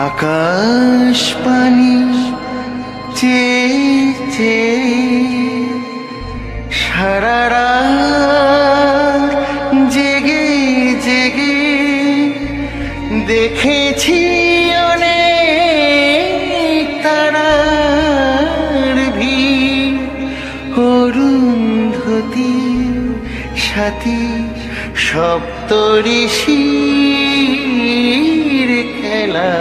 আকাশ পানি চেয়ে চেয়ে সারা রাত জেগে জেগে দেখেছি অনেক তারার ভিড়। অরুন্ধতী সাথী সপ্তঋষির খেলা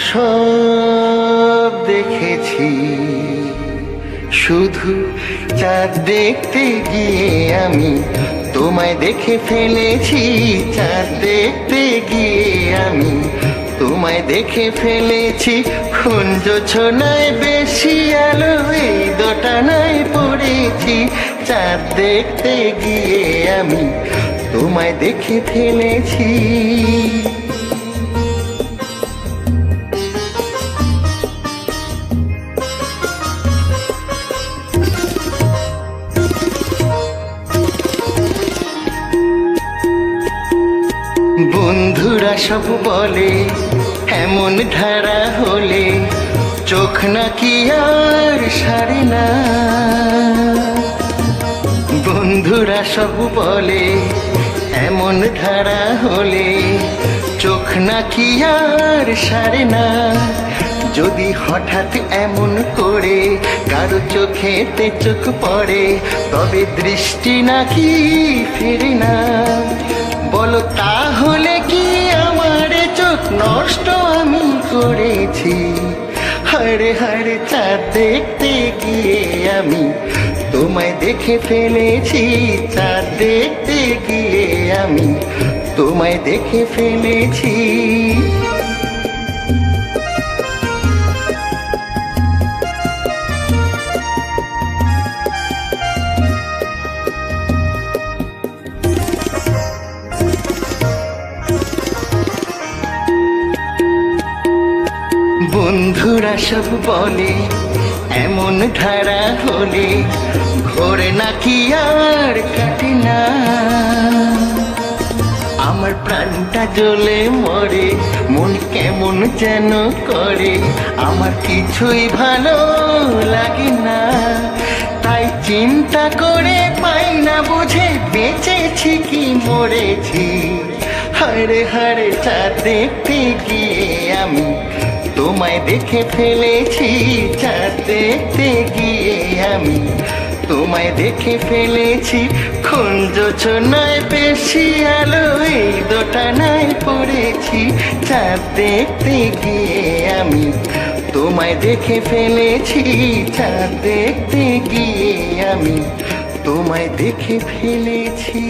সব দেখেছি। শুধু চাঁদ দেখতে গিয়ে আমি তোমায় দেখে ফেলেছি। চাঁদ দেখতে গিয়ে আমি তোমায় দেখে ফেলেছি। কুঞ্জ ছোনায় বেশি আলো এই দোটানায় পড়েছি। চাঁদ দেখতে গিয়ে আমি তোমায় দেখে ফেলেছি। বন্ধুরা সব বলে এমন ধারা হলে চোখ নাকি আর সারে না। বন্ধুরা সব বলে এমন ধারা হলে চোখ নাকি আর সারে না। যদি হঠাৎ এমন করে কারো চোখেতে চোখ পড়ে তবে দৃষ্টি নাকি ফেরে না। বলো তাহলে কি আমার চোখ নষ্ট আমি করেছি? হারে হারে চাঁদ দেখতে গিয়ে আমি তোমায় দেখে ফেলেছি। চাঁদ দেখতে গিয়ে আমি তোমায় দেখে ফেলেছি। বন্ধুরা সব বলে এমন ধারা হলে ঘোর নাকি আর কাটে না। আমার প্রাণটা জ্বলে মরে, মন কেমন যেন করে, আমার কিছুই ভালো লাগে না। তাই চিন্তা করে পাই না বুঝে বেঁচেছি কি মরেছি। হারে হারে চাঁদ দেখতে গিয়ে আমি তোমায় দেখে ফেলেছি। চাঁদ দেখতে গিয়ে আমি তোমায় দেখে ফেলেছি। কুঞ্জ ছোনায় বেশি আলো এই দোটানায় পড়েছি। চাঁদ দেখতে গিয়ে আমি তোমায় দেখে ফেলেছি। চাঁদ দেখতে গিয়ে আমি তোমায় দেখে ফেলেছি।